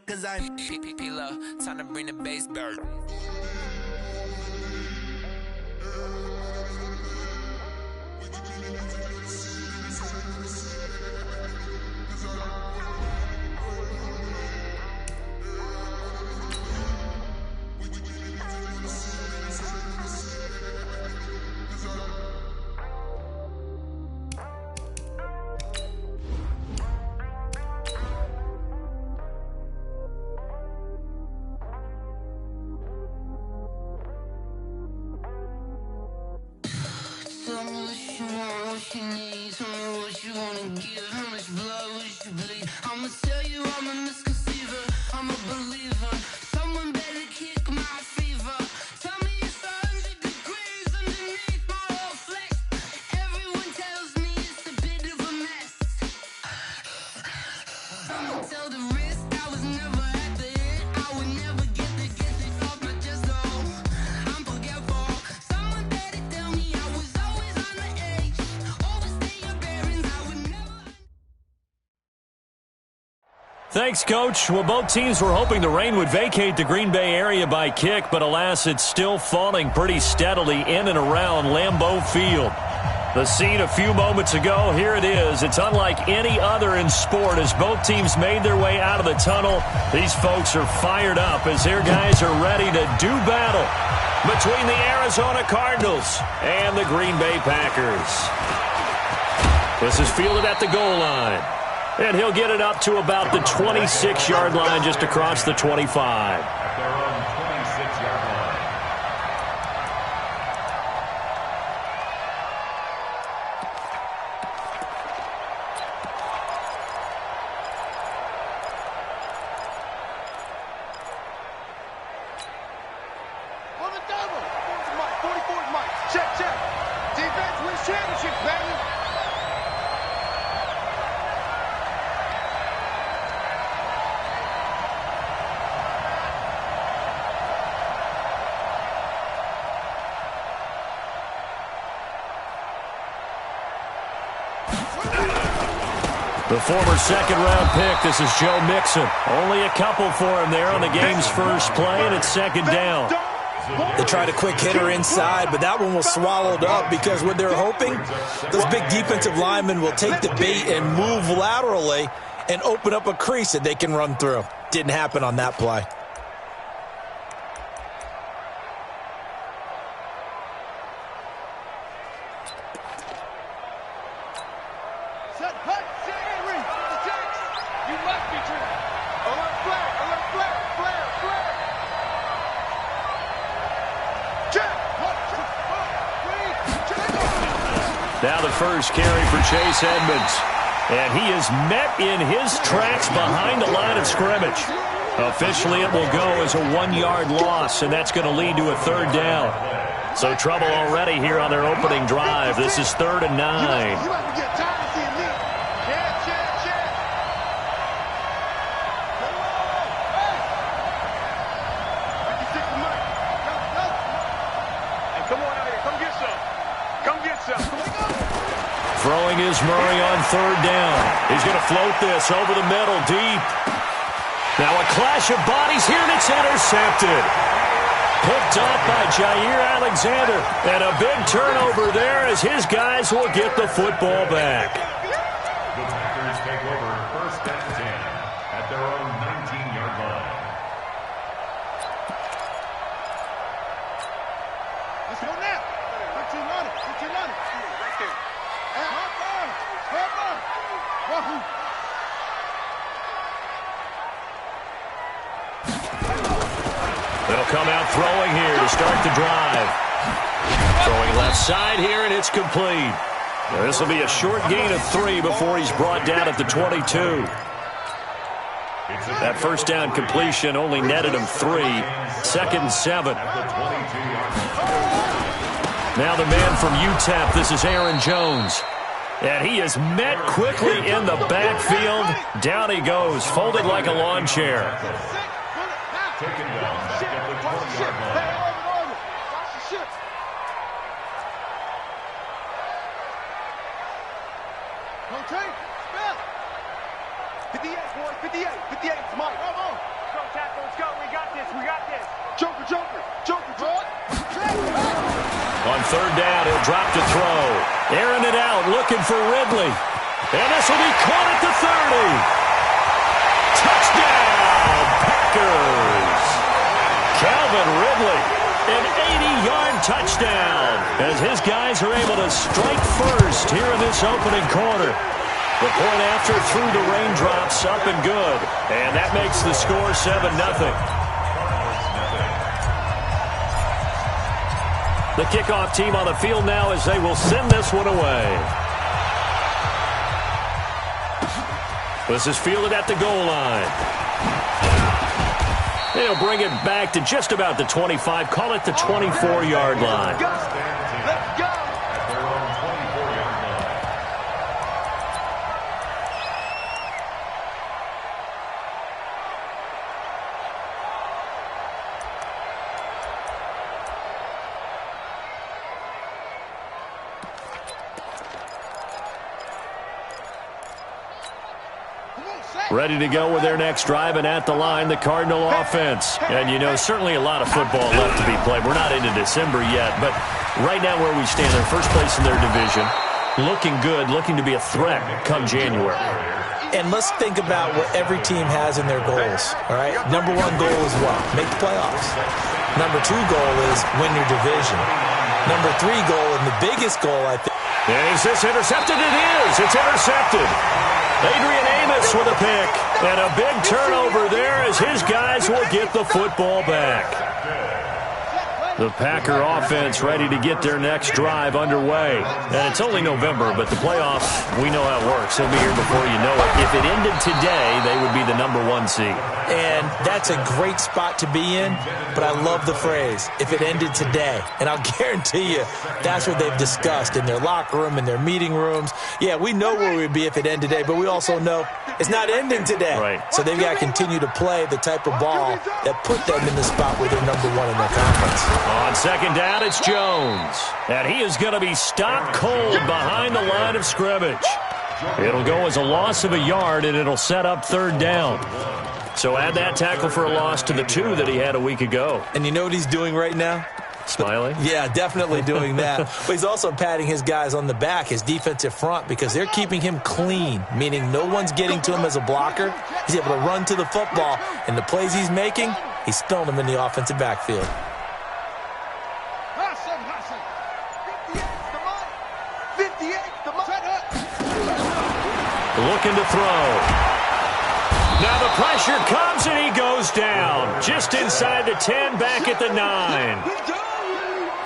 cause I'm P-P-P-Love, time to bring the bass back. Tell me what you want, what you need. Tell me what you wanna give. How much blood would you bleed? I'ma tell you I'm a misconceiver. I'm a believer. Someone better kick my fever. Tell me it's 100 degrees underneath my whole flesh. Everyone tells me it's a bit of a mess. Someone tell the risk I was never at the end. I would never get it off my chest. Oh, I'm forgetful. Someone better tell me I was always on the edge. Overstay your bearings. I would never. Thanks, Coach. Well, both teams were hoping the rain would vacate the Green Bay area by kick, but alas, it's still falling pretty steadily in and around Lambeau Field. The scene a few moments ago, here it is. It's unlike any other in sport as both teams made their way out of the tunnel. These folks are fired up as their guys are ready to do battle between the Arizona Cardinals and the Green Bay Packers. This is fielded at the goal line. And he'll get it up to about the 26-yard line just across the 25. At their own 26-yard line. On the double. 44's Mike. Check, check. Defense wins championships, baby. The former second-round pick, this is Joe Mixon. Only a couple for him there on the game's first play, and it's second down. They tried a quick hitter inside, but that one was swallowed up because what they're hoping, those big defensive linemen will take the bait and move laterally and open up a crease that they can run through. Didn't happen on that play. Set, cut, Henry. You must be true. Alert flare, flare. Check. Now the first carry for Chase Edmonds. And he is met in his tracks behind the line of scrimmage. Officially, it will go as a 1-yard loss, and that's going to lead to a third down. So trouble already here on their opening drive. This is 3rd and 9. You must get tired of seeing me. Check. Hey, come on out here. Come get some. Throwing is Murray on 3rd down. He's going to float this over the middle, deep. Now a clash of bodies here, and it's intercepted. Picked up by Jair Alexander. And a big turnover there as his guys will get the football back. The Packers take over 1st and 10 at their own 19-yard line. Let's go now. Put your money. Right there. Hop on. Wahoo. They'll come out throwing here to start the drive. Throwing left side here, and it's complete. Now, this will be a short gain of 3 before he's brought down at the 22. That first down completion only netted him 3. 2nd and 7. Now the man from UTEP, this is Aaron Jones. And he is met quickly in the backfield. Down he goes, folded like a lawn chair. Taken down back at the 20-yard line. Watch the ship. Okay, spell. 58, boys, 58. 58, Mike. Come on. third down. He'll drop to throw. Airing it out, looking for Ridley. And this will be caught at the 30. Touchdown, Packers. Calvin Ridley, an 80-yard touchdown, as his guys are able to strike first here in this opening quarter. The point after through the raindrops, up and good. And that makes the score 7-0. The kickoff team on the field now as they will send this one away. This is fielded at the goal line. They'll bring it back to just about the 25. Call it the 24-yard line. Let's go. Ready to go with their next drive, and at the line, the Cardinal offense. And, you know, certainly a lot of football left to be played. We're not into December yet, but right now where we stand, they're first place in their division. Looking good, looking to be a threat come January. And let's think about what every team has in their goals, all right? Number one goal is what? Make the playoffs. Number two goal is win your division. Number three goal, and the biggest goal, I think. Is this intercepted? It is. It's intercepted. Adrian Amos with a pick. And a big turnover there as his guys will get the football back. The Packer offense ready to get their next drive underway. And it's only November, but the playoffs, we know how it works. They'll be here before you know it. If it ended today, they would be the number one seed. And that's a great spot to be in, but I love the phrase, if it ended today. And I'll guarantee you that's what they've discussed in their locker room, in their meeting rooms. Yeah, we know where we'd be if it ended today, but we also know it's not ending today. Right. So they've got to continue to play the type of ball that put them in the spot where they're number one in their conference. On second down, it's Jones. And he is going to be stopped cold behind the line of scrimmage. It'll go as a loss of a yard, and it'll set up third down. So add that tackle for a loss to the 2 that he had a week ago. And you know what he's doing right now? Smiling? Yeah, definitely doing that. But he's also patting his guys on the back, his defensive front, because they're keeping him clean, meaning no one's getting to him as a blocker. He's able to run to the football, and the plays he's making, he's throwing them in the offensive backfield. Looking to throw. Now the pressure comes and he goes down. Just inside the 10, back at the 9.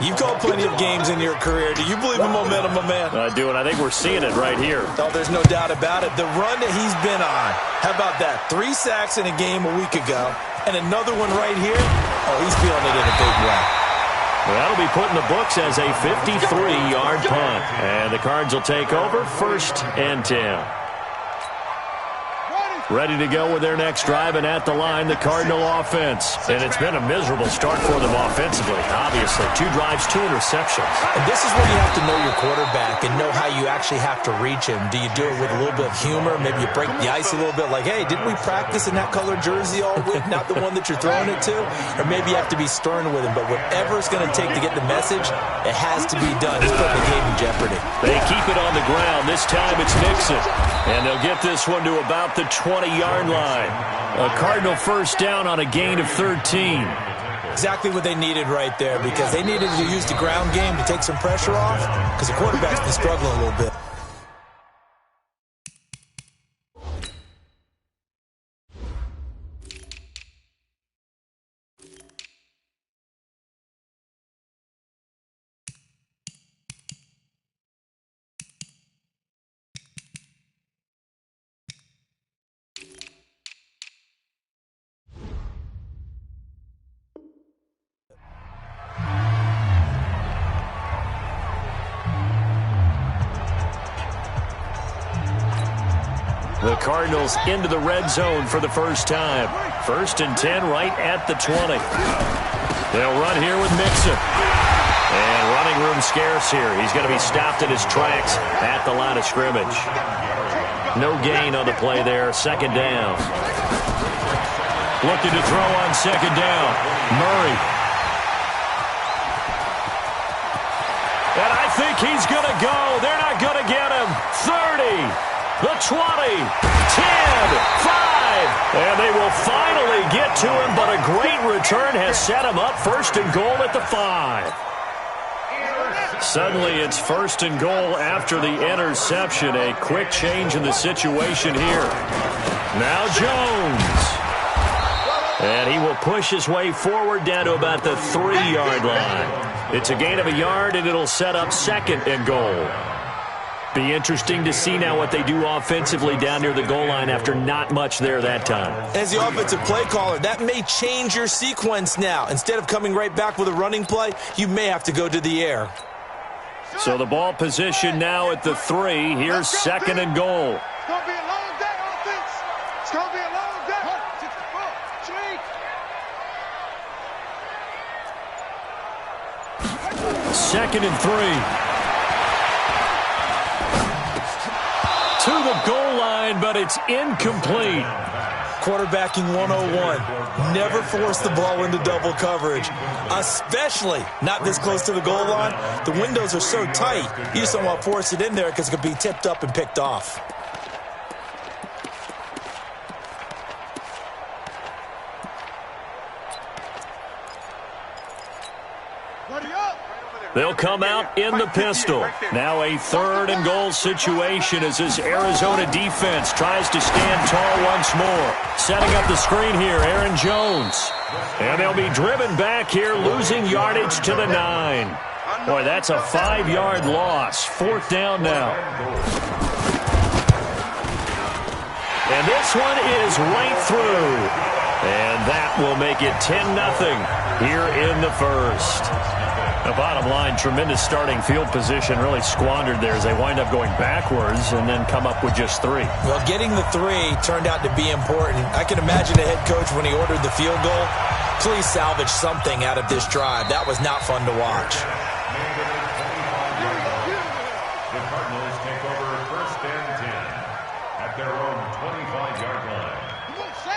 You've called plenty of games in your career. Do you believe in momentum, my man? I do, and I think we're seeing it right here. Oh, there's no doubt about it. The run that he's been on. How about that? 3 sacks in a game a week ago, and another one right here. Oh, he's feeling it in a big way. Well, that'll be put in the books as a 53-yard punt. And the Cards will take over, 1st and 10. Ready to go with their next drive, and at the line, the Cardinal offense. And it's been a miserable start for them offensively, obviously. 2 drives, 2 interceptions. And this is where you have to know your quarterback and know how you actually have to reach him. Do you do it with a little bit of humor? Maybe you break the ice a little bit, like, hey, didn't we practice in that colored jersey all week, not the one that you're throwing it to? Or maybe you have to be stern with him. But whatever it's going to take to get the message, it has to be done. It's putting the game in jeopardy. They keep it on the ground. This time it's Nixon. And they'll get this one to about the 20-yard line. A Cardinal first down on a gain of 13. Exactly what they needed right there, because they needed to use the ground game to take some pressure off, because the quarterback's been struggling a little bit. The Cardinals into the red zone for the first time. 1st and 10 right at the 20. They'll run here with Mixon. And running room scarce here. He's going to be stopped in his tracks at the line of scrimmage. No gain on the play there. 2nd down. Looking to throw on 2nd down. Murray. he's going to go. They're not going to get him. 30, the 20, 10, 5. And they will finally get to him, but a great return has set him up first and goal at the 5. Suddenly it's first and goal after the interception. A quick change in the situation here. Now Jones. And he will push his way forward down to about the 3-yard line. It's a gain of a yard, and it'll set up second and goal. Be interesting to see now what they do offensively down near the goal line after not much there that time. As the offensive play caller, that may change your sequence now. Instead of coming right back with a running play, you may have to go to the air. So the ball position now at the 3. Here's second and goal. It's going to be a long day, offense. It's going to be a long day. 64, 3. Second and 3. To the goal line, but it's incomplete. Quarterbacking 101. Never force the ball into double coverage, especially not this close to the goal line. The windows are so tight, you just don't want to force it in there because it could be tipped up and picked off. They'll come out in the pistol. Now a third and goal situation as this Arizona defense tries to stand tall once more. Setting up the screen here, Aaron Jones. And they'll be driven back here, losing yardage to the 9. Boy, that's a 5-yard loss. Fourth down now. And this one is right through. And that will make it 10-0 here in the first. The bottom line, tremendous starting field position, really squandered there as they wind up going backwards and then come up with just 3. Well, getting the 3 turned out to be important. I can imagine the head coach when he ordered the field goal. Please salvage something out of this drive. That was not fun to watch. The Cardinals take over first and 10 at their own 25-yard line.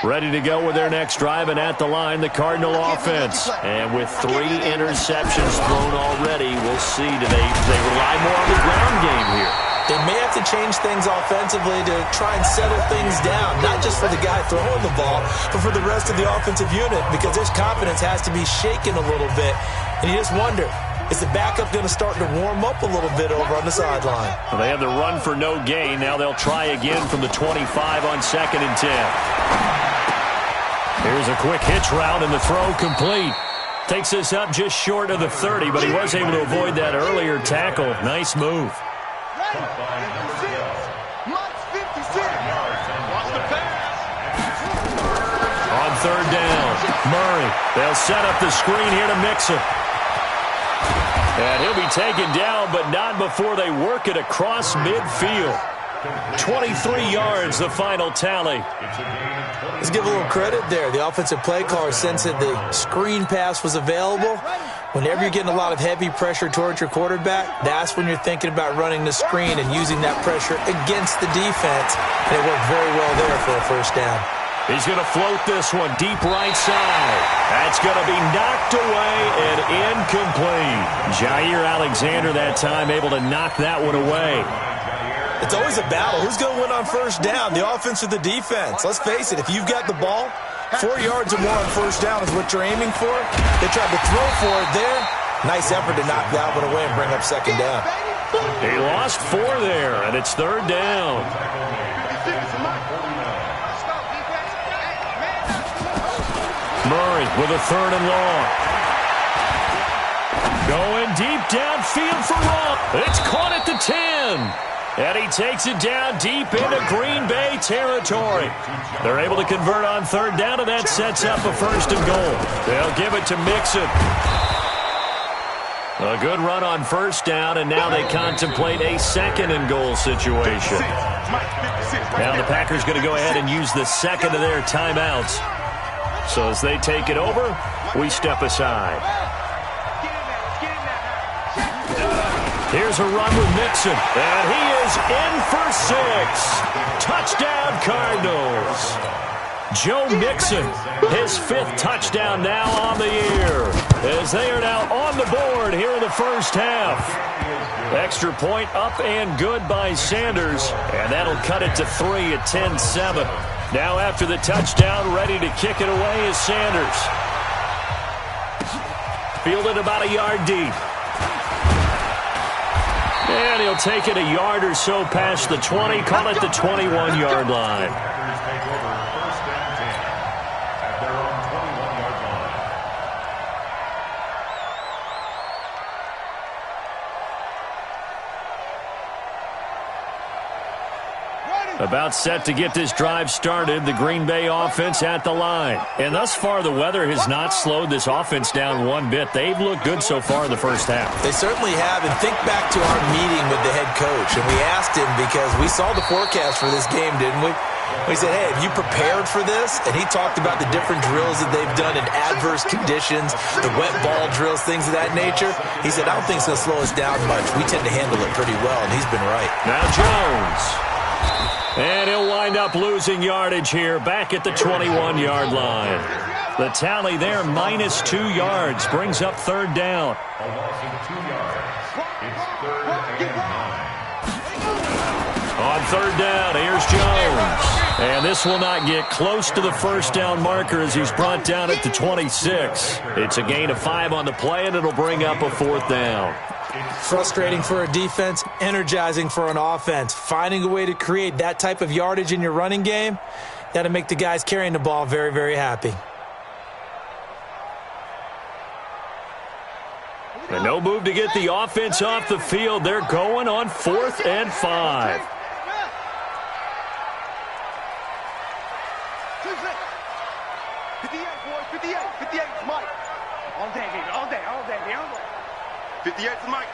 Ready to go with their next drive, and at the line, the Cardinal offense. And with 3 interceptions thrown already, we'll see. Do they rely more on the ground game here? They may have to change things offensively to try and settle things down, not just for the guy throwing the ball, but for the rest of the offensive unit, because his confidence has to be shaken a little bit. And you just wonder, is the backup going to start to warm up a little bit over on the sideline? Well, they have the run for no gain. Now they'll try again from the 25 on second and 10. Here's a quick hitch route, and the throw complete. Takes us up just short of the 30, but he was able to avoid that earlier tackle. Nice move. On third down, Murray. They'll set up the screen here to Mixon. And he'll be taken down, but not before they work it across midfield. 23 yards, the final tally. Let's give a little credit there. The offensive play caller sensed that the screen pass was available. Whenever you're getting a lot of heavy pressure towards your quarterback, that's when you're thinking about running the screen and using that pressure against the defense. And it worked very well there for a first down. He's going to float this one deep right side. That's going to be knocked away and incomplete. Jair Alexander that time able to knock that one away. It's always a battle. Who's going to win on first down, the offense or the defense? Let's face it, if you've got the ball, 4 yards or more on first down is what you're aiming for. They tried to throw for it there. Nice effort to knock that one away and bring up second down. He lost 4 there, and it's third down. Murray with a third and long. Going deep downfield for Ross. It's caught at the 10. And he takes it down deep into Green Bay territory. They're able to convert on third down, and that sets up a first and goal. They'll give it to Mixon. A good run on first down, and now they contemplate a second and goal situation. Now the Packers going to go ahead and use the second of their timeouts. So as they take it over, we step aside. Here's a run with Mixon, and he is in for 6. Touchdown, Cardinals. Joe Mixon, his 5th touchdown now on the year. as they are now on the board here in the first half. Extra point up and good by Sanders, and that'll cut it to 3 at 10-7. Now after the touchdown, ready to kick it away is Sanders. Fielded about a yard deep. And he'll take it a yard or so past the 20, call it the 21-yard line. About set to get this drive started, the Green Bay offense at the line. And thus far, the weather has not slowed this offense down one bit. They've looked good so far in the first half. They certainly have. And think back to our meeting with the head coach. And we asked him, because we saw the forecast for this game, didn't we? We said, hey, have you prepared for this? And he talked about the different drills that they've done in adverse conditions, the wet ball drills, things of that nature. He said, I don't think it's going to slow us down much. We tend to handle it pretty well, and he's been right. Now Jones. And he'll wind up losing yardage here back at the 21-yard line. The tally there, minus 2 yards, brings up third down. A loss of 2 yards. It's 3rd and 9. On third down, here's Jones. And this will not get close to the first down marker as he's brought down at the 26. It's a gain of 5 on the play, and it'll bring up a 4th down. Frustrating for a defense, energizing for an offense. Finding a way to create that type of yardage in your running game, that'll make the guys carrying the ball very, very happy. And no move to get the offense off the field. They're going on 4th and 5. All day, baby. All day. 58 to Mike.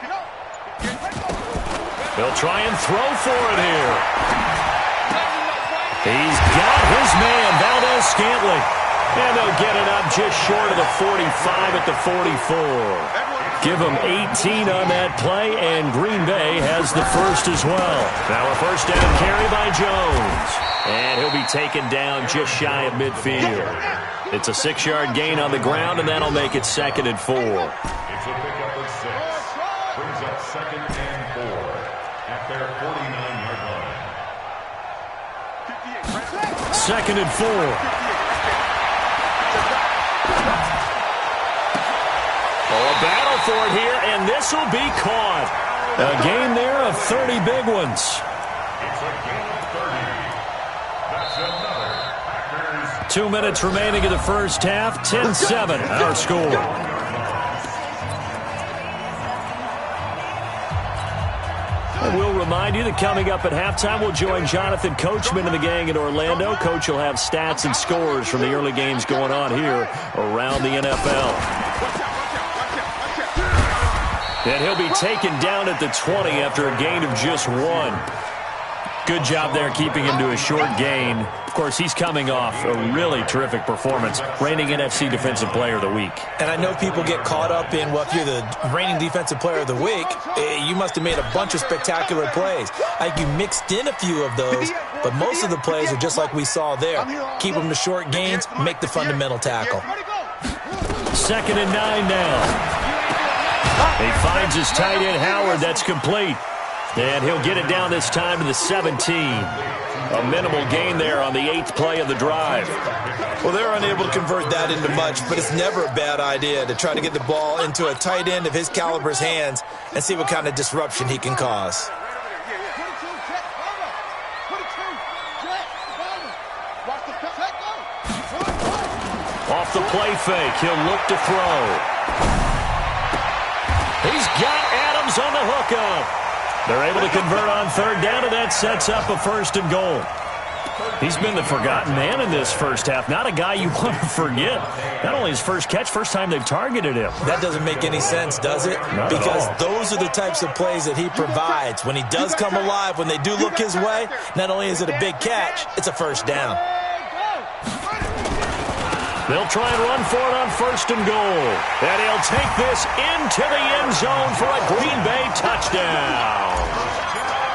They'll try and throw for it here. He's got his man, Valdez Scantling. And they'll get it up just short of the 45 at the 44. Give them 18 on that play, and Green Bay has the first as well. Now a first down carry by Jones. And he'll be taken down just shy of midfield. It's a 6-yard gain on the ground, and that'll make it 2nd and 4. It's a pickup of 6. Brings up 2nd and 4 at their 49-yard line. 2nd and 4. A battle for it here, and this will be caught. A gain there of 30 big ones. It's a gain of 30. That's another Packers. 2 minutes remaining in the first half. 10-7, our score. And we'll remind you that coming up at halftime, we'll join Jonathan Coachman and the gang in Orlando. Coach will have stats and scores from the early games going on here around the NFL. And he'll be taken down at the 20 after a gain of just 1. Good job there keeping him to a short gain. Of course, he's coming off a really terrific performance, reigning NFC Defensive Player of the Week. And I know people get caught up in, well, if you're the reigning Defensive Player of the Week, you must have made a bunch of spectacular plays. I think you mixed in a few of those, but most of the plays are just like we saw there. Keep them to short gains, make the fundamental tackle. 2nd and 9 now. He finds his tight end, Howard. That's complete. And he'll get it down this time to the 17. A minimal gain there on the 8th play of the drive. Well, they're unable to convert that into much, but it's never a bad idea to try to get the ball into a tight end of his caliber's hands and see what kind of disruption he can cause. Off the play fake, he'll look to throw. He's got Adams on the hookup. They're able to convert on third down, and that sets up a 1st and goal. He's been the forgotten man in this first half. Not a guy you want to forget. Not only his first catch, first time they've targeted him. That doesn't make any sense, does it? Because those are the types of plays that he provides. When he does come alive, when they do look his way, not only is it a big catch, it's a first down. They'll try and run for it on 1st and goal. And he'll take this into the end zone for a Green Bay touchdown.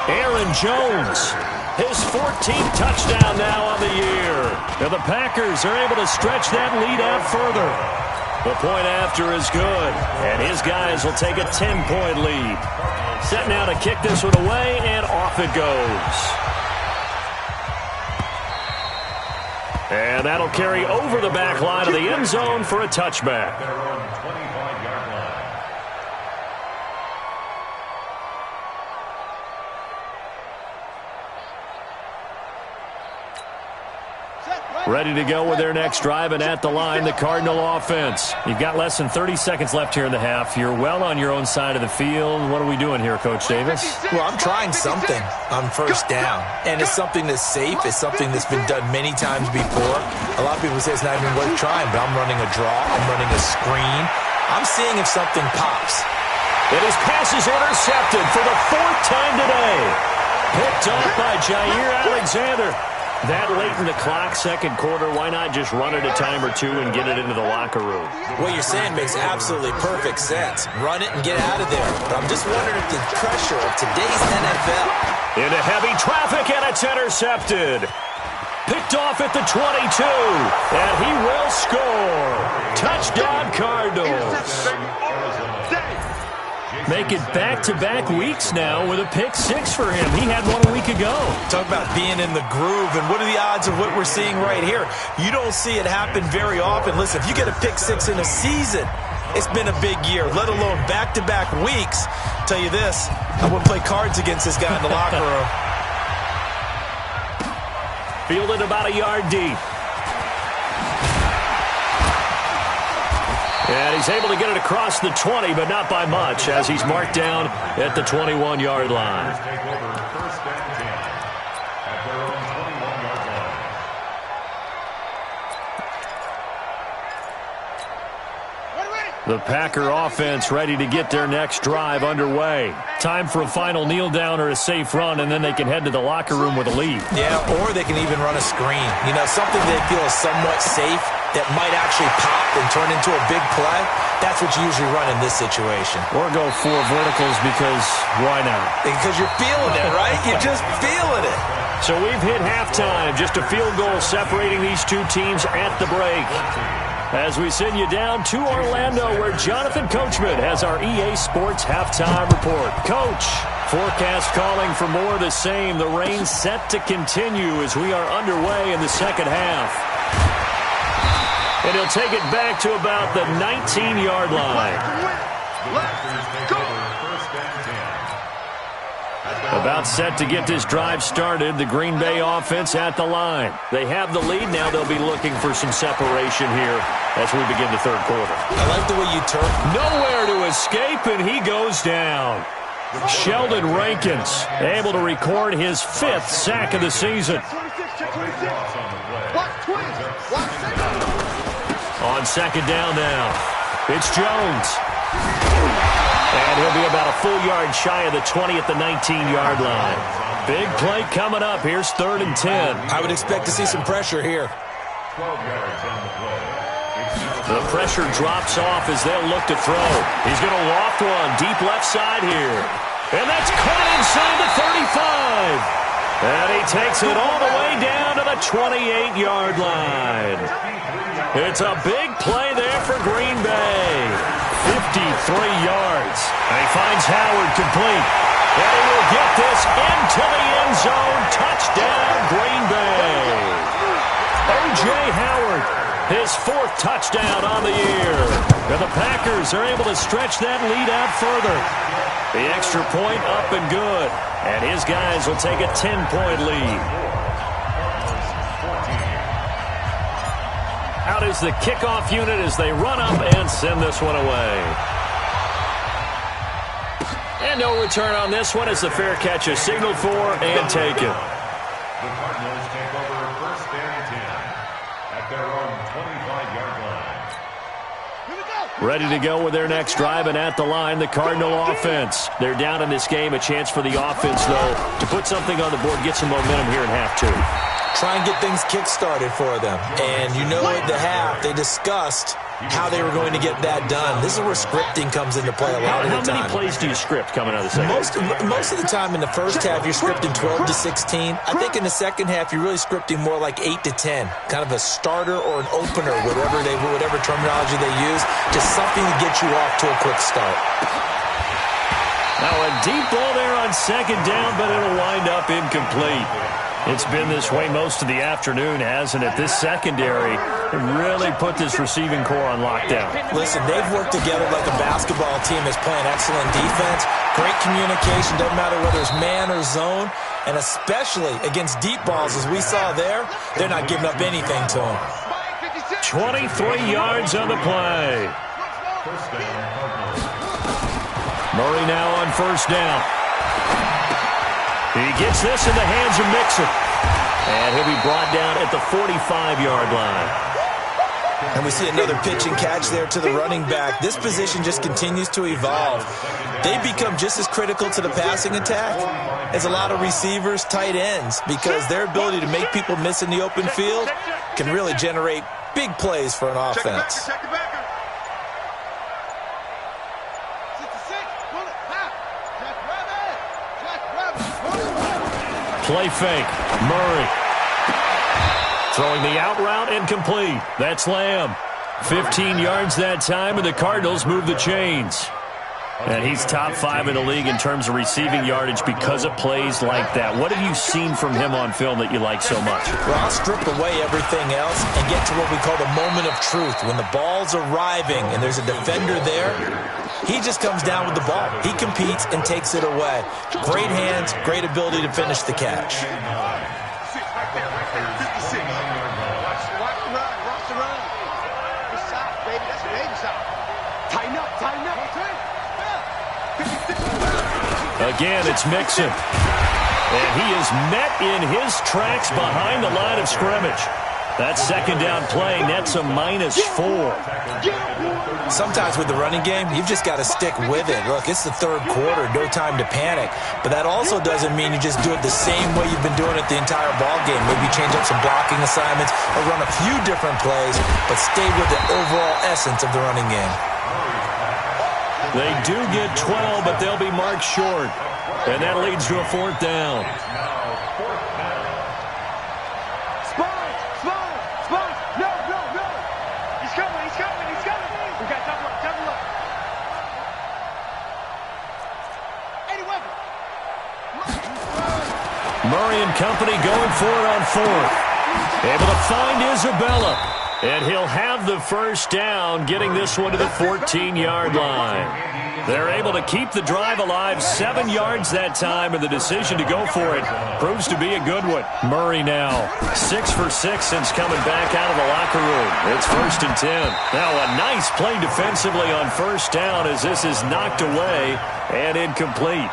Aaron Jones, his 14th touchdown now on the year. And the Packers are able to stretch that lead out further. The point after is good, and his guys will take a 10-point lead. Set now to kick this one away, and off it goes. And that'll carry over the back line of the end zone for a touchback. Their own 25-yard line. Ready to go with their next drive, and at the line, the Cardinal offense. You've got less than 30 seconds left here in the half. You're well on your own side of the field. What are we doing here, Coach Davis? Well, I'm trying something on first down, and it's something that's safe. It's something that's been done many times before. A lot of people say it's not even worth trying, but I'm running a draw. I'm running a screen. I'm seeing if something pops. And his pass is intercepted for the 4th time today. Picked off by Jair Alexander. That late in the clock, second quarter, why not just run it a time or two and get it into the locker room? What you're saying makes absolutely perfect sense. Run it and get out of there. But I'm just wondering if the pressure of today's NFL. Into heavy traffic, and it's intercepted. Picked off at the 22, and he will score. Touchdown, Cardinals. Make it back-to-back weeks now with a pick 6 for him. He had one a week ago. Talk about being in the groove, and what are the odds of what we're seeing right here? You don't see it happen very often. Listen, if you get a pick 6 in a season, it's been a big year, let alone back-to-back weeks. I'll tell you this, I wouldn't play cards against this guy in the locker room. Fielded about a yard deep. And he's able to get it across the 20, but not by much, as he's marked down at the 21-yard line. Take over first and 10 at their own 21-yard line. The Packer offense ready to get their next drive underway. Time for a final kneel down or a safe run, and then they can head to the locker room with a lead. Yeah, or they can even run a screen. You know, something they feel is somewhat safe that might actually pop and turn into a big play. That's what you usually run in this situation. Or go 4 verticals, because why not? Because you're feeling it, right? You're just feeling it. So we've hit halftime. Just a field goal separating these two teams at the break. As we send you down to Orlando, where Jonathan Coachman has our EA Sports halftime report. Coach, forecast calling for more of the same. The rain set to continue as we are underway in the second half. And he'll take it back to about the 19-yard line. About set to get this drive started. The Green Bay offense at the line. They have the lead. Now they'll be looking for some separation here as we begin the third quarter. I like the way you turn. Nowhere to escape, and he goes down. Sheldon Rankins able to record his 5th sack of the season. On second down now, it's Jones. And he'll be about a full yard shy of the 20 at the 19-yard line. Big play coming up. Here's 3rd and 10. I would expect to see some pressure here. 12 yards on the play. The pressure drops off as they'll look to throw. He's going to loft one deep left side here. And that's caught inside the 35. And he takes it all the way down to the 28-yard line. It's a big play there for Green Bay. 53 yards. And he finds Howard complete. And he will get this into the end zone. Touchdown, Green Bay. O.J. Howard, his 4th touchdown on the year. And the Packers are able to stretch that lead out further. The extra point up and good. And his guys will take a 10-point lead. Out is the kickoff unit as they run up and send this one away. And no return on this one as the fair catch is signaled for and taken. The Cardinals take over first and 10 at their own 25-yard line. Ready to go with their next drive, and at the line, the Cardinal offense. They're down in this game. A chance for the offense, though, to put something on the board, get some momentum here in half 2. Try and get things kick-started for them. And you know at the half, they discussed how they were going to get that done. This is where scripting comes into play a lot of the time. How many plays do you script coming out of the second? Most of the time in the first half, you're scripting 12 to 16. I think in the second half, you're really scripting more like 8 to 10, kind of a starter or an opener, whatever terminology they use, just something to get you off to a quick start. Now a deep ball there on second down, but it'll wind up incomplete. It's been this way most of the afternoon, hasn't it? This secondary really put this receiving core on lockdown. Listen, they've worked together like a basketball team that's playing excellent defense. Great communication, doesn't matter whether it's man or zone. And especially against deep balls, as we saw there, they're not giving up anything to them. 23 yards on the play. Murray now on first down. He gets this in the hands of Mixon. And he'll be brought down at the 45-yard line. And we see another pitch and catch there to the running back. This position just continues to evolve. They become just as critical to the passing attack as a lot of receivers, tight ends, because their ability to make people miss in the open field can really generate big plays for an offense. Play fake. Murray. Throwing the out route incomplete. That's Lamb. 15 yards that time, and the Cardinals move the chains. And he's top 5 in the league in terms of receiving yardage because of plays like that. What have you seen from him on film that you like so much? Well, I'll strip away everything else and get to what we call the moment of truth. When the ball's arriving and there's a defender there, he just comes down with the ball. He competes and takes it away. Great hands, great ability to finish the catch. Again, it's Mixon. And he is met in his tracks behind the line of scrimmage. That second down play nets a -4. Sometimes with the running game, you've just got to stick with it. Look, it's the third quarter, no time to panic. But that also doesn't mean you just do it the same way you've been doing it the entire ball game. Maybe change up some blocking assignments or run a few different plays, but stay with the overall essence of the running game. They do get 12, but they'll be marked short. And that leads to a 4th down. Murray and company going for it on 4th. Able to find Isabella. And he'll have the first down, getting this one to the 14-yard line. They're able to keep the drive alive, 7 yards that time, and the decision to go for it proves to be a good one. Murray now 6 for 6 since coming back out of the locker room. It's 1st and 10. Now a nice play defensively on first down as this is knocked away and incomplete.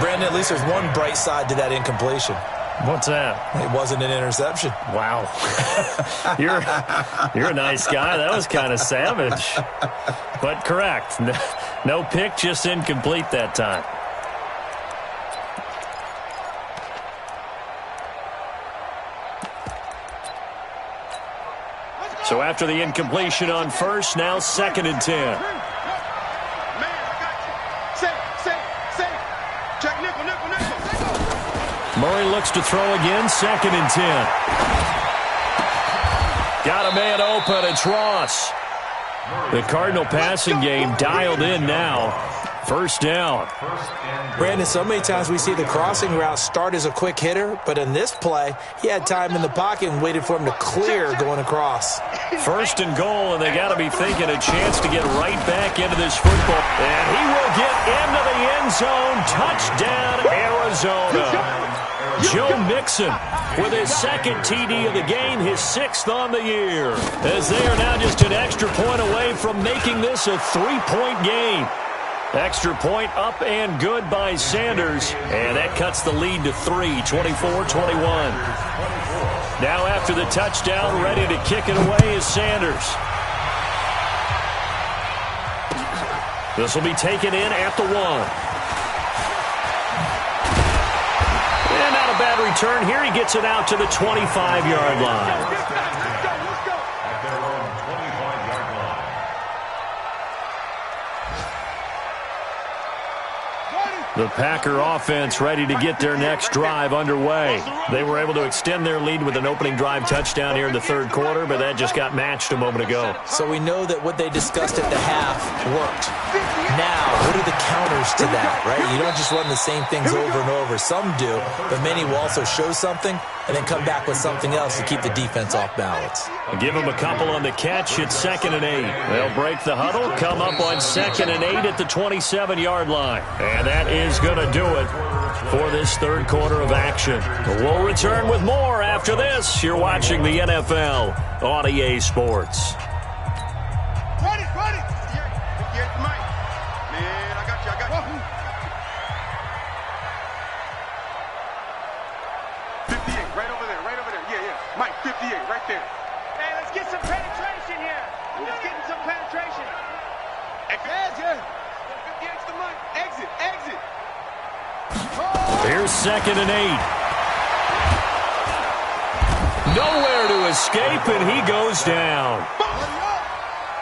Brandon, at least there's one bright side to that incompletion. What's that? It wasn't an interception. Wow. You're a nice guy. That was kind of savage. But correct. No pick, just incomplete that time. So after the incompletion on first, now 2nd and 10. Murray looks to throw again, 2nd and 10. Got a man open, it's Ross. The Cardinal passing game dialed in now. First down. Brandon, so many times we see the crossing route start as a quick hitter, but in this play, he had time in the pocket and waited for him to clear going across. 1st and goal, and they got to be thinking a chance to get right back into this football. And he will get into the end zone. Touchdown, Arizona. Joe Mixon with his 2nd TD of the game, his 6th on the year, as they are now just an extra point away from making this a 3-point game. Extra point up and good by Sanders, and that cuts the lead to 3, 24-21. Now after the touchdown, ready to kick it away is Sanders. This will be taken in at the 1. And not a bad return here. He gets it out to the 25-yard line. The Packer offense ready to get their next drive underway. They were able to extend their lead with an opening drive touchdown here in the third quarter, but that just got matched a moment ago. So we know that what they discussed at the half worked. Now, what are the counters to that, right? You don't just run the same things over and over. Some do, but many will also show something and then come back with something else to keep the defense off balance. Give them a couple on the catch. It's 2nd and 8. They'll break the huddle, come up on 2nd and 8 at the 27-yard line. And that is going to do it for this third quarter of action. We'll return with more after this. You're watching the NFL on EA Sports. Ready. Here's the mic. Man, I got you. 58, right over there. Yeah. Mike, 58, right there. Hey, let's get some penetration here. Let's get some penetration. Yeah. 58's the mic. Exit. Here's 2nd and 8. Nowhere to escape, and he goes down.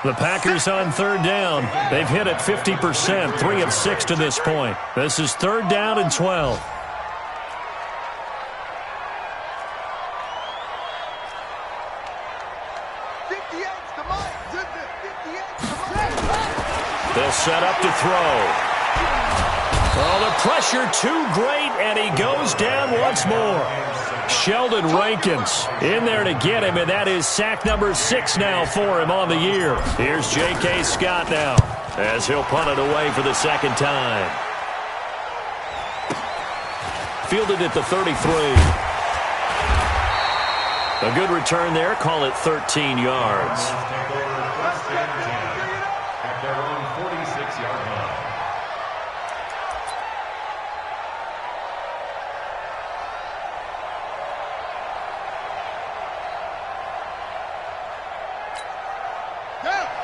The Packers on third down. They've hit it 50%, 3 of 6 to this point. This is 3rd down and 12. They'll set up to throw. Oh, the pressure too great, and he goes down once more. Sheldon Rankins in there to get him, and that is sack number 6 now for him on the year. Here's J.K. Scott now as he'll punt it away for the second time. Fielded at the 33. A good return there. Call it 13 yards. At their own 46-yard line.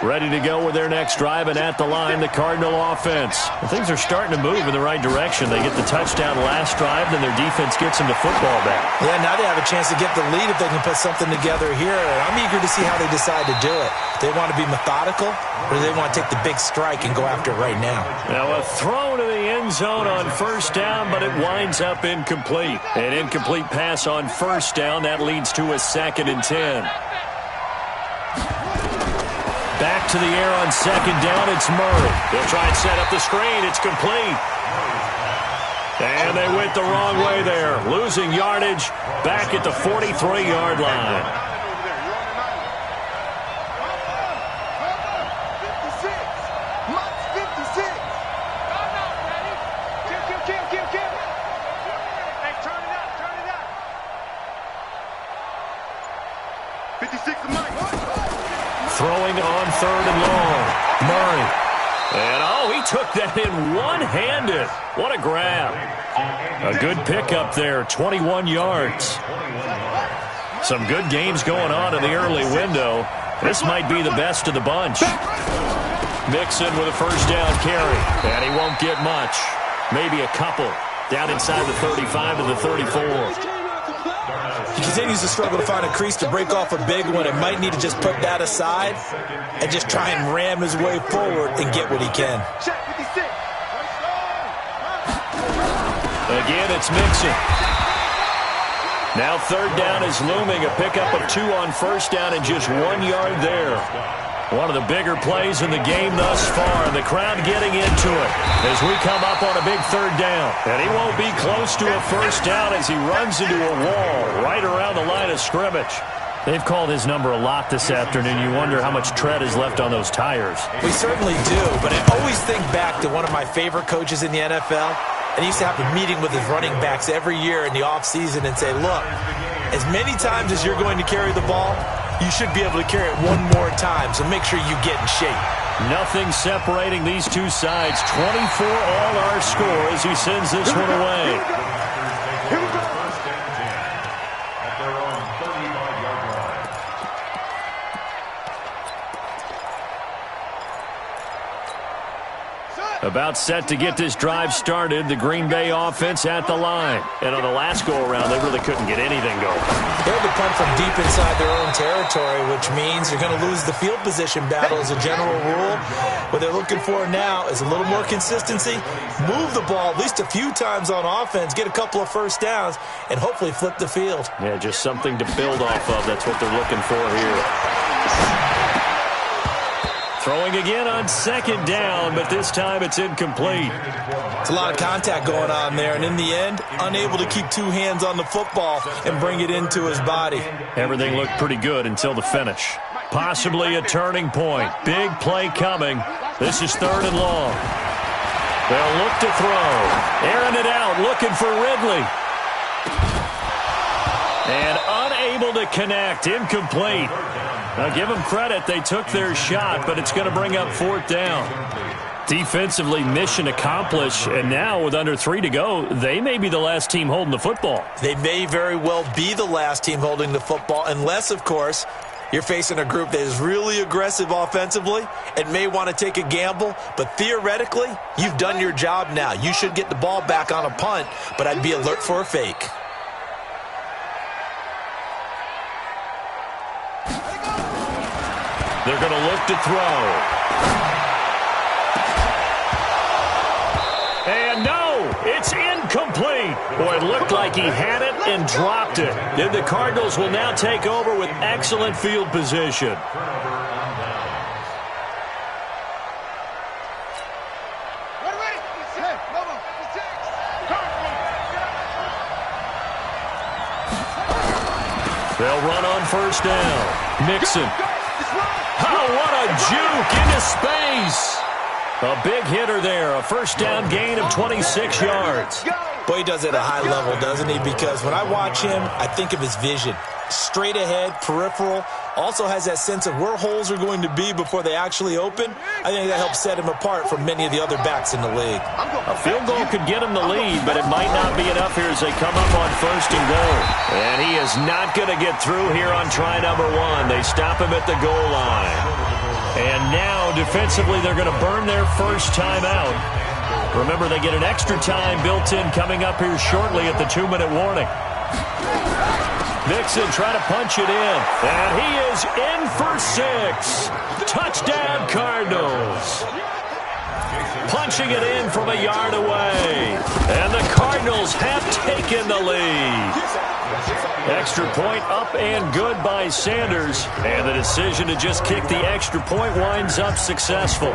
Ready to go with their next drive, and at the line, the Cardinal offense. Well, things are starting to move in the right direction. They get the touchdown last drive, then their defense gets them the football back. Yeah, now they have a chance to get the lead if they can put something together here. And I'm eager to see how they decide to do it. Do they want to be methodical, or do they want to take the big strike and go after it right now? Now a throw to the end zone on first down, but it winds up incomplete. An incomplete pass on first down. That leads to a 2nd and 10. Back to the air on 2nd down, it's Murray. They'll try and set up the screen. It's complete. And they went the wrong way there. Losing yardage back at the 43-yard line. 56. Mike's 56. Kill. Hey, turn it up. 56 to Mike. Throwing on 3rd and long. Murray. And, he took that in one-handed. What a grab. A good pickup there, 21 yards. Some good games going on in the early window. This might be the best of the bunch. Mixon with a first down carry. And he won't get much. Maybe a couple. Down inside the 35 to the 34. He continues to struggle to find a crease to break off a big one. It might need to just put that aside and just try and ram his way forward and get what he can. Again, it's Mixon. Now 3rd down is looming. A pickup of 2 on first down and just 1 yard there. One of the bigger plays in the game thus far, and the crowd getting into it as we come up on a big 3rd down. And he won't be close to a first down as he runs into a wall right around the line of scrimmage. They've called his number a lot this afternoon. You wonder how much tread is left on those tires. We certainly do, but I always think back to one of my favorite coaches in the NFL, and he used to have a meeting with his running backs every year in the offseason and say, look, as many times as you're going to carry the ball, you should be able to carry it one more time, so make sure you get in shape. Nothing separating these two sides. 24 all our score as he sends this one away. Here we go. First and 10 at their own 35-yard line. Set. About set to get this drive started, the Green Bay offense at the line. And on the last go-around, they really couldn't get anything going. They had to punt from deep inside their own territory, which means you're going to lose the field position battle as a general rule. What they're looking for now is a little more consistency, move the ball at least a few times on offense, get a couple of first downs, and hopefully flip the field. Yeah, just something to build off of. That's what they're looking for here. Throwing again on second down, but this time it's incomplete. It's a lot of contact going on there, and in the end, unable to keep two hands on the football and bring it into his body. Everything looked pretty good until the finish. Possibly a turning point. Big play coming. This is 3rd and long. They'll look to throw. Airing it out, looking for Ridley. And unable to connect. Incomplete. Now, give them credit. They took their shot, but it's going to bring up 4th down. Defensively, mission accomplished, and now with under 3 to go, they may be the last team holding the football. They may very well be the last team holding the football, unless, of course, you're facing a group that is really aggressive offensively and may want to take a gamble, but theoretically, you've done your job now. You should get the ball back on a punt, but I'd be alert for a fake. They're going to look to throw. And no, it's incomplete. Boy, it looked like he had it and dropped it. And the Cardinals will now take over with excellent field position. They'll run on 1st down. Mixon. Oh, what a juke into space. A big hitter there. A 1st down gain of 26 yards. Boy, he does it at a high level, doesn't he? Because when I watch him, I think of his vision. Straight ahead, peripheral. Also has that sense of where holes are going to be before they actually open. I think that helps set him apart from many of the other backs in the league. A field goal could get him the lead, but it might not be enough here as they come up on 1st and goal. And he is not going to get through here on try number 1. They stop him at the goal line. And now, defensively, they're going to burn their first time out. Remember, they get an extra time built in coming up here shortly at the 2-minute warning. Mixon trying to punch it in. And he is in for 6. Touchdown, Cardinals. Punching it in from a yard away. And the Cardinals have taken the lead. Extra point up and good by Sanders. And the decision to just kick the extra point winds up successful.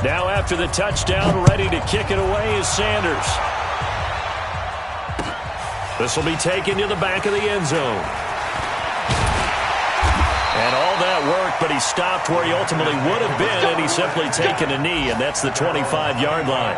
Now after the touchdown, ready to kick it away is Sanders. This will be taken to the back of the end zone. And all that work, but he stopped where he ultimately would have been, and he's simply taken a knee, and that's the 25-yard line.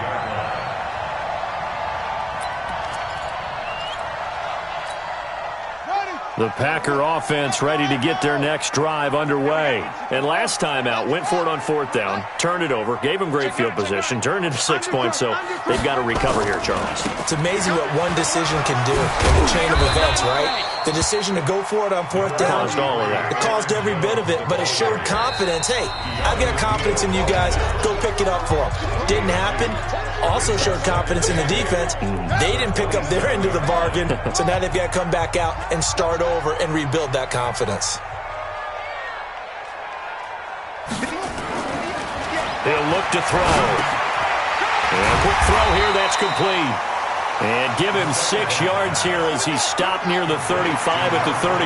The Packer offense ready to get their next drive underway. And last time out, went for it on 4th down, turned it over, gave them great field position, turned it to 6 points, so they've got to recover here, Charles. It's amazing what one decision can do in the chain of events, right? The decision to go for it on 4th down. Caused all of that. It caused every bit of it, but it showed confidence. Hey, I've got confidence in you guys. Go pick it up for them. Didn't happen. Also showed confidence in the defense. They didn't pick up their end of the bargain, so now they've got to come back out and start over and rebuild that confidence. He'll look to throw. And a quick throw here, that's complete. And give him 6 yards here as he stopped near the 35 at the 34.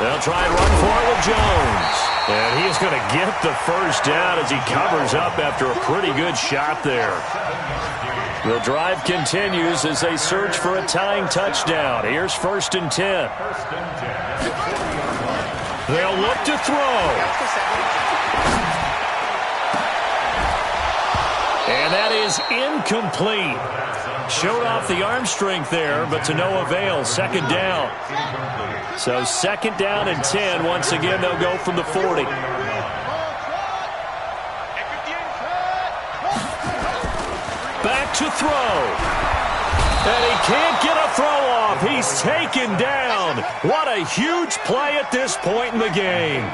They'll try and run for it with Jones. And he is going to get the first down as he covers up after a pretty good shot there. The drive continues as they search for a tying touchdown. Here's 1st and 10. They'll look to throw. And that is incomplete. Showed off the arm strength there, but to no avail. 2nd down. So 2nd down and 10. Once again, they'll go from the 40. Back to throw. And he can't get a throw off. He's taken down. What a huge play at this point in the game.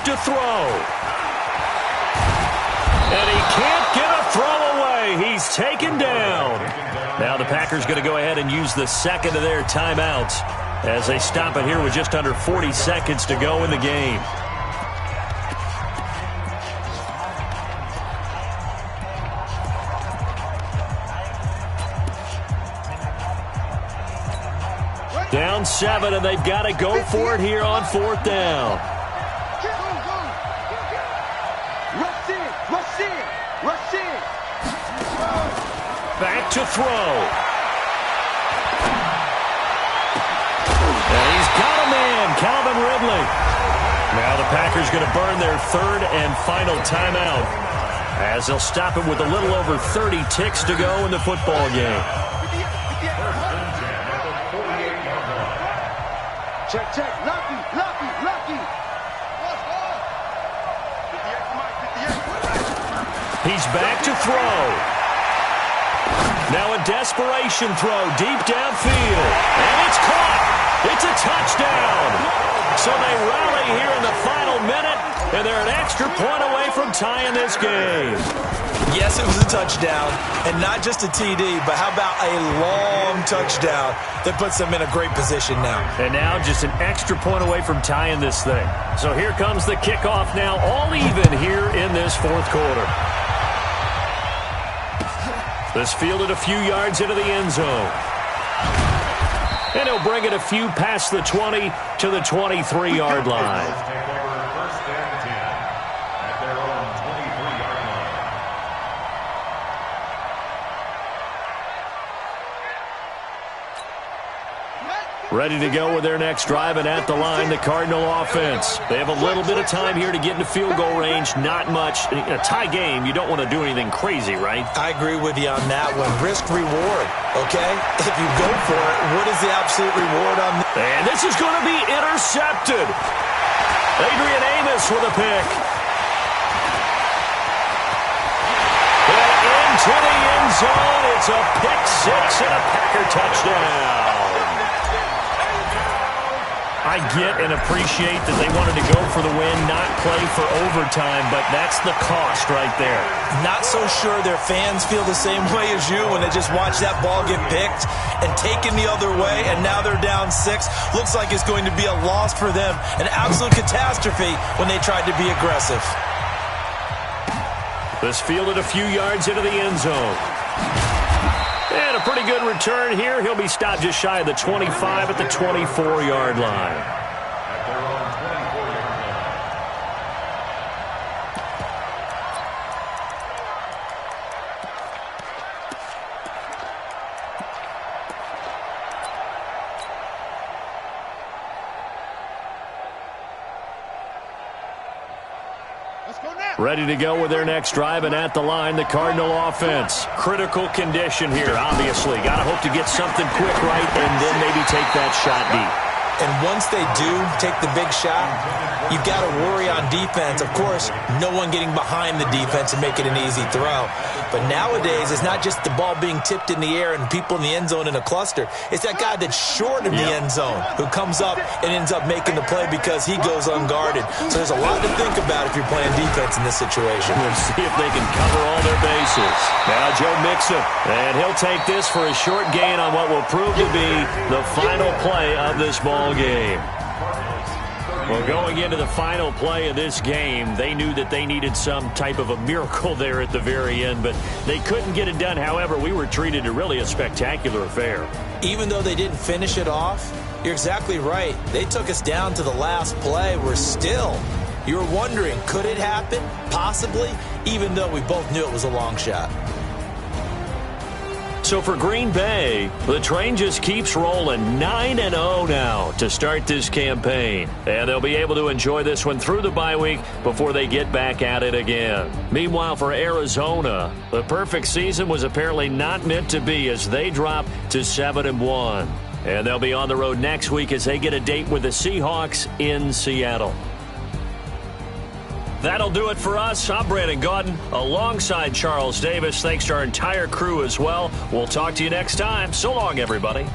back to throw. And he can't get a throw away. He's taken down. Now the Packers going to go ahead and use the second of their timeouts as they stop it here with just under 40 seconds to go in the game. Down 7, and they've got to go for it here on 4th down. Rush in. Back to throw. And he's got a man, Calvin Ridley. Now the Packers going to burn their 3rd and final timeout as they'll stop it with a little over 30 ticks to go in the football game. Check. Lucky. He's back to throw. Now a desperation throw deep downfield. And it's caught. It's a touchdown. So they rally here in the final minute, and they're an extra point away from tying this game. Yes, it was a touchdown, and not just a TD, but how about a long touchdown that puts them in a great position now. And now just an extra point away from tying this thing. So here comes the kickoff now, all even here in this 4th quarter. This fielded a few yards into the end zone. And he'll bring it a few past the 20 to the 23-yard line. Ready to go with their next drive, and at the line, the Cardinal offense. They have a little bit of time here to get into field goal range, not much. In a tie game, you don't want to do anything crazy, right? I agree with you on that one. Risk-reward, okay? If you go for it, what is the absolute reward on this? And this is going to be intercepted. Adrian Amos with a pick. And into the end zone, it's a pick 6 and a Packer touchdown. I get and appreciate that they wanted to go for the win, not play for overtime, but that's the cost right there. Not so sure their fans feel the same way as you when they just watch that ball get picked and taken the other way, and now they're down 6. Looks like it's going to be a loss for them, an absolute catastrophe when they tried to be aggressive. This fielded a few yards into the end zone. And a pretty good return here. He'll be stopped just shy of the 25 at the 24-yard line. Ready to go with their next drive, and at the line, the Cardinal offense. Critical condition here, obviously. Got to hope to get something quick right and then maybe take that shot deep. And once they do take the big shot, you've got to worry on defense. Of course, no one getting behind the defense and make it an easy throw. But nowadays, it's not just the ball being tipped in the air and people in the end zone in a cluster. It's that guy that's short of the end zone who comes up and ends up making the play because he goes unguarded. So there's a lot to think about if you're playing defense in this situation. We'll see if they can cover all their bases. Now Joe Mixon, and he'll take this for a short gain on what will prove to be the final play of this ball game. Well, going into the final play of this game, they knew that they needed some type of a miracle there at the very end, but they couldn't get it done. However, we were treated to really a spectacular affair. Even though they didn't finish it off, you're exactly right. They took us down to the last play. You were wondering, could it happen? Possibly, even though we both knew it was a long shot. So for Green Bay, the train just keeps rolling 9-0 now to start this campaign. And they'll be able to enjoy this one through the bye week before they get back at it again. Meanwhile, for Arizona, the perfect season was apparently not meant to be as they drop to 7-1. And they'll be on the road next week as they get a date with the Seahawks in Seattle. That'll do it for us. I'm Brandon Gaudin alongside Charles Davis. Thanks to our entire crew as well. We'll talk to you next time. So long, everybody.